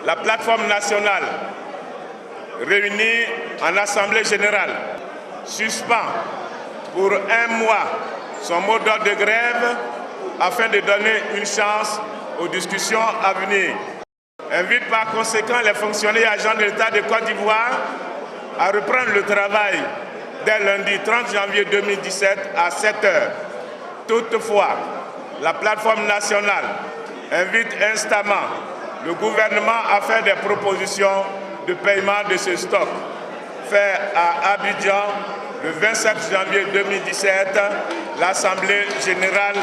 La plateforme nationale, réunie en Assemblée générale, suspend pour 1 mois son mot d'ordre de grève afin de donner une chance aux discussions à venir. Invite par conséquent les fonctionnaires et agents de l'État de Côte d'Ivoire à reprendre le travail dès lundi 30 janvier 2017 à 7 h. Toutefois, la plateforme nationale invite instamment le gouvernement à faire des propositions de paiement de ce stock. Fait à Abidjan le 27 janvier 2017, l'Assemblée générale.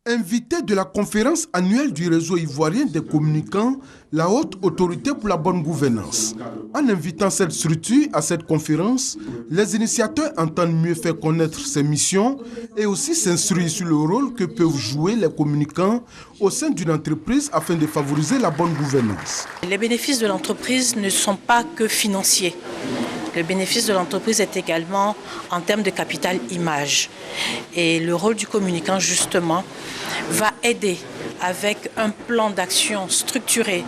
Invité de la conférence annuelle du réseau ivoirien des communicants, la Haute Autorité pour la bonne gouvernance. En invitant cette structure à cette conférence, les initiateurs entendent mieux faire connaître ses missions et aussi s'instruire sur le rôle que peuvent jouer les communicants au sein d'une entreprise afin de favoriser la bonne gouvernance. Les bénéfices de l'entreprise ne sont pas que financiers. Le bénéfice de l'entreprise est également en termes de capital image. Et le rôle du communicant, justement, va aider avec un plan d'action structuré,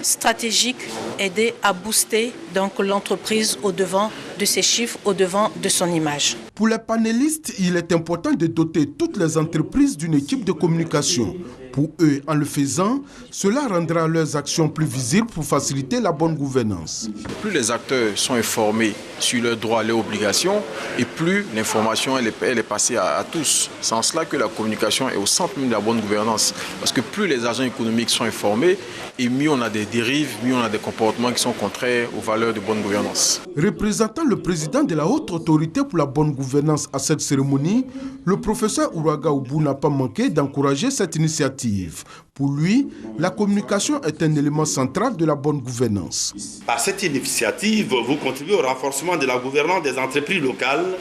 stratégique, aider à booster donc l'entreprise au-devant de ses chiffres, au-devant de son image. Pour les panélistes, il est important de doter toutes les entreprises d'une équipe de communication. Pour eux, en le faisant, cela rendra leurs actions plus visibles pour faciliter la bonne gouvernance. Plus les acteurs sont informés sur leurs droits et leurs obligations, et plus l'information elle est passée à tous. C'est en cela que la communication est au centre même de la bonne gouvernance. Parce que plus les agents économiques sont informés, et mieux on a des dérives, mieux on a des comportements qui sont contraires aux valeurs de bonne gouvernance. Représentant le président de la Haute Autorité pour la bonne gouvernance à cette cérémonie, le professeur Ouraga Oubou n'a pas manqué d'encourager cette initiative. Pour lui, la communication est un élément central de la bonne gouvernance. Par cette initiative, vous contribuez au renforcement de la gouvernance des entreprises locales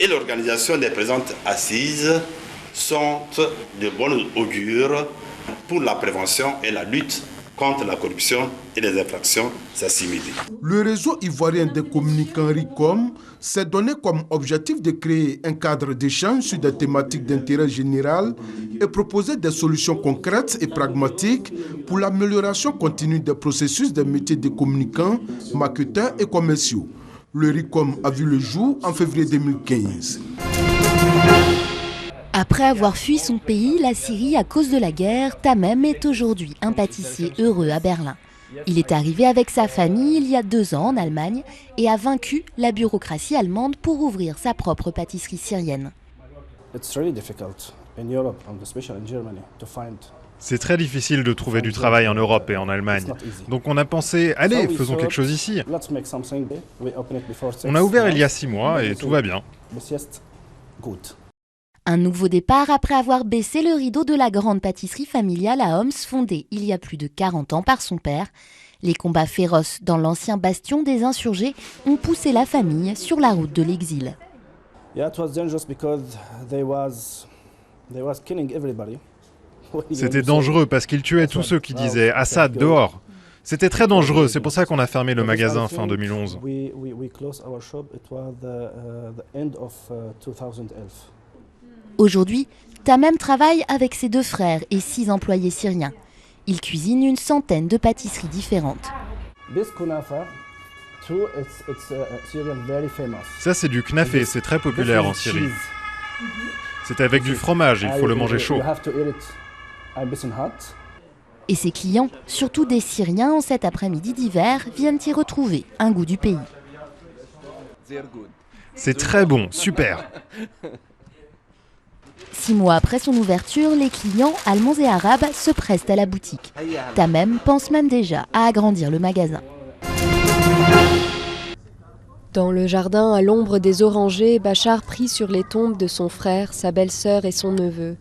et l'organisation des présentes assises sont de bon augure pour la prévention et la lutte contre la corruption et les infractions assimilées. Le réseau ivoirien des communicants RICOM s'est donné comme objectif de créer un cadre d'échange sur des thématiques d'intérêt général et proposer des solutions concrètes et pragmatiques pour l'amélioration continue des processus des métiers des communicants, marketeurs et commerciaux. Le RICOM a vu le jour en février 2015. Après avoir fui son pays, la Syrie, à cause de la guerre, Tamem est aujourd'hui un pâtissier heureux à Berlin. Il est arrivé avec sa famille il y a 2 ans en Allemagne et a vaincu la bureaucratie allemande pour ouvrir sa propre pâtisserie syrienne. C'est très difficile de trouver du travail en Europe et en Allemagne. Donc on a pensé, allez, faisons quelque chose ici. On a ouvert il y a 6 mois et tout va bien. Un nouveau départ après avoir baissé le rideau de la grande pâtisserie familiale à Homs, fondée il y a plus de 40 ans par son père. Les combats féroces dans l'ancien bastion des insurgés ont poussé la famille sur la route de l'exil. C'était dangereux parce qu'ils tuaient tous ceux qui disaient « Assad, dehors !» C'était très dangereux, c'est pour ça qu'on a fermé le magasin fin 2011. Aujourd'hui, Tamem travaille avec ses 2 frères et 6 employés syriens. Il cuisine une centaine de pâtisseries différentes. Ça c'est du knafé, c'est très populaire en Syrie. C'est avec du fromage, il faut le manger chaud. Et ses clients, surtout des Syriens en cet après-midi d'hiver, viennent y retrouver un goût du pays. C'est très bon, super. 6 mois après son ouverture, les clients, allemands et arabes, se pressent à la boutique. Tamem pense même déjà à agrandir le magasin. Dans le jardin, à l'ombre des orangers, Bachar prie sur les tombes de son frère, sa belle-sœur et son neveu.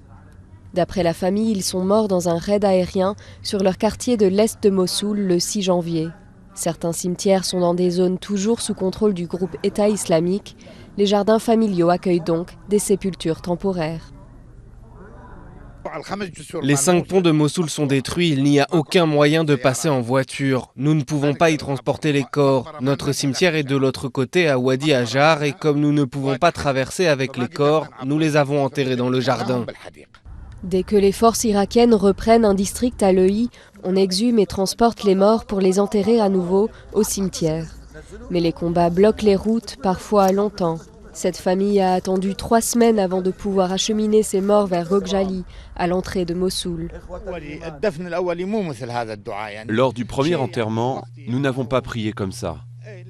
D'après la famille, ils sont morts dans un raid aérien sur leur quartier de l'est de Mossoul le 6 janvier. Certains cimetières sont dans des zones toujours sous contrôle du groupe État islamique. Les jardins familiaux accueillent donc des sépultures temporaires. Les 5 ponts de Mossoul sont détruits, il n'y a aucun moyen de passer en voiture. Nous ne pouvons pas y transporter les corps. Notre cimetière est de l'autre côté, à Wadi Hajar, et comme nous ne pouvons pas traverser avec les corps, nous les avons enterrés dans le jardin. Dès que les forces irakiennes reprennent un district à l'EI, on exhume et transporte les morts pour les enterrer à nouveau au cimetière. Mais les combats bloquent les routes, parfois longtemps. Cette famille a attendu 3 semaines avant de pouvoir acheminer ses morts vers Roghjali, à l'entrée de Mossoul. Lors du premier enterrement, nous n'avons pas prié comme ça.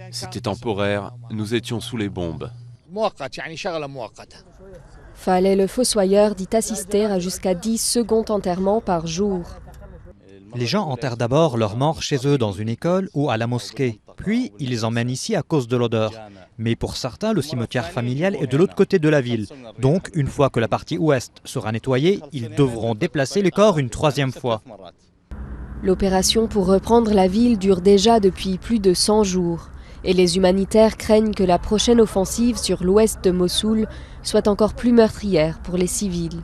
C'était temporaire, nous étions sous les bombes. Faleh le fossoyeur dit assister à jusqu'à 10 seconds enterrements par jour. Les gens enterrent d'abord leurs morts chez eux dans une école ou à la mosquée. Puis, ils les emmènent ici à cause de l'odeur. Mais pour certains, le cimetière familial est de l'autre côté de la ville. Donc, une fois que la partie ouest sera nettoyée, ils devront déplacer les corps une 3e fois. L'opération pour reprendre la ville dure déjà depuis plus de 100 jours. Et les humanitaires craignent que la prochaine offensive sur l'ouest de Mossoul soit encore plus meurtrière pour les civils.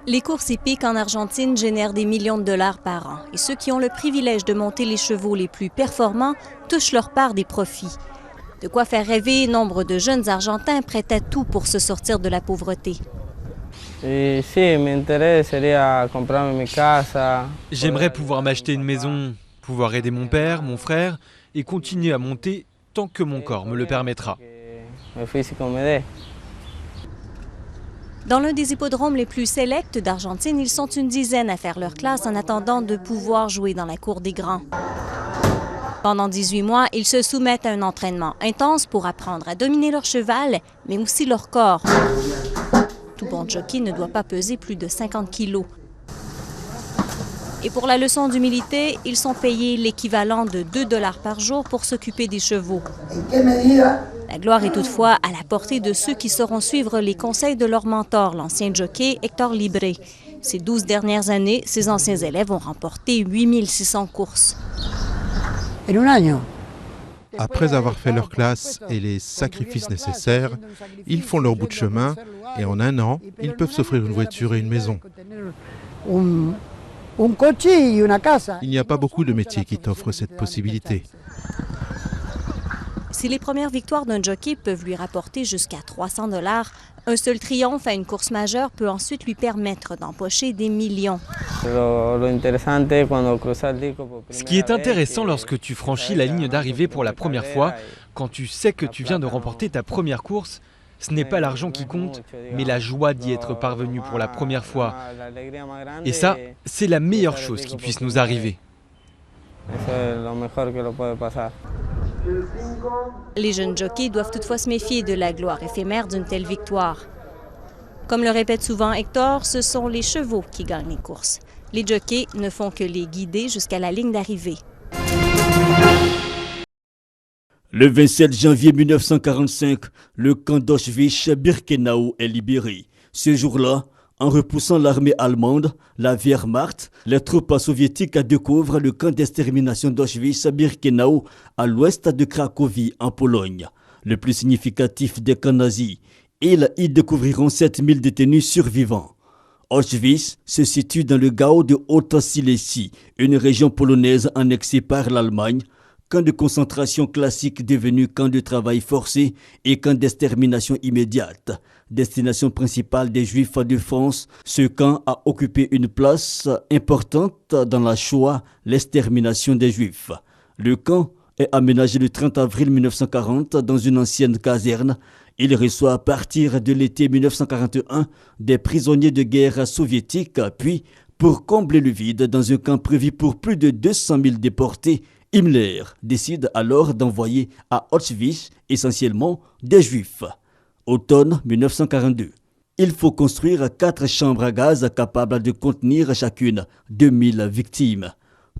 Les courses hippiques en Argentine génèrent des millions de dollars par an. Et ceux qui ont le privilège de monter les chevaux les plus performants touchent leur part des profits. De quoi faire rêver nombre de jeunes Argentins prêts à tout pour se sortir de la pauvreté. J'aimerais pouvoir m'acheter une maison, pouvoir aider mon père, mon frère et continuer à monter tant que mon corps me le permettra. Dans l'un des hippodromes les plus sélects d'Argentine, ils sont une dizaine à faire leur classe en attendant de pouvoir jouer dans la cour des grands. Pendant 18 mois, ils se soumettent à un entraînement intense pour apprendre à dominer leur cheval, mais aussi leur corps. Tout bon jockey ne doit pas peser plus de 50 kilos. Et pour la leçon d'humilité, ils sont payés l'équivalent de 2 $ par jour pour s'occuper des chevaux. La gloire est toutefois à la portée de ceux qui sauront suivre les conseils de leur mentor, l'ancien jockey Héctor Libre. Ces 12 dernières années, ses anciens élèves ont remporté 8600 courses. Après avoir fait leur classe et les sacrifices nécessaires, ils font leur bout de chemin et en 1 an, ils peuvent s'offrir une voiture et une maison. Il n'y a pas beaucoup de métiers qui t'offrent cette possibilité. Si les premières victoires d'un jockey peuvent lui rapporter jusqu'à 300 $, un seul triomphe à une course majeure peut ensuite lui permettre d'empocher des millions. Ce qui est intéressant lorsque tu franchis la ligne d'arrivée pour la première fois, quand tu sais que tu viens de remporter ta première course, ce n'est pas l'argent qui compte, mais la joie d'y être parvenu pour la première fois. Et ça, c'est la meilleure chose qui puisse nous arriver. Les jeunes jockeys doivent toutefois se méfier de la gloire éphémère d'une telle victoire. Comme le répète souvent Hector, ce sont les chevaux qui gagnent les courses. Les jockeys ne font que les guider jusqu'à la ligne d'arrivée. Le 27 janvier 1945, le camp d'Auschwitz-Birkenau est libéré. Ce jour-là, en repoussant l'armée allemande, la Wehrmacht, les troupes soviétiques découvrent le camp d'extermination d'Auschwitz-Birkenau à l'ouest de Cracovie, en Pologne. Le plus significatif des camps nazis. Ils y découvriront 7000 détenus survivants. Auschwitz se situe dans le Gau de Haute-Silésie, une région polonaise annexée par l'Allemagne, camp de concentration classique devenu camp de travail forcé et camp d'extermination immédiate. Destination principale des Juifs de France, ce camp a occupé une place importante dans la Shoah, l'extermination des Juifs. Le camp est aménagé le 30 avril 1940 dans une ancienne caserne. Il reçoit à partir de l'été 1941 des prisonniers de guerre soviétiques, puis, pour combler le vide dans un camp prévu pour plus de 200 000 déportés, Himmler décide alors d'envoyer à Auschwitz essentiellement des Juifs. Automne 1942. Il faut construire 4 chambres à gaz capables de contenir chacune 2000 victimes.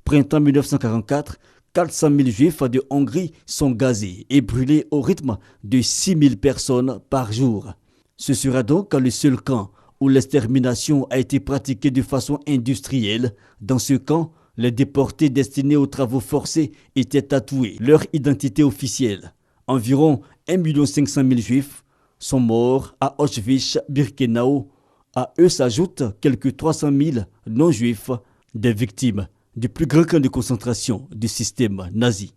Printemps 1944, 400 000 Juifs de Hongrie sont gazés et brûlés au rythme de 6000 personnes par jour. Ce sera donc le seul camp où l'extermination a été pratiquée de façon industrielle. Dans ce camp, les déportés destinés aux travaux forcés étaient tatoués. Leur identité officielle. Environ 1 500 000 Juifs sont morts à Auschwitz-Birkenau. À eux s'ajoutent quelques 300 000 non-juifs, des victimes du plus grand camp de concentration du système nazi.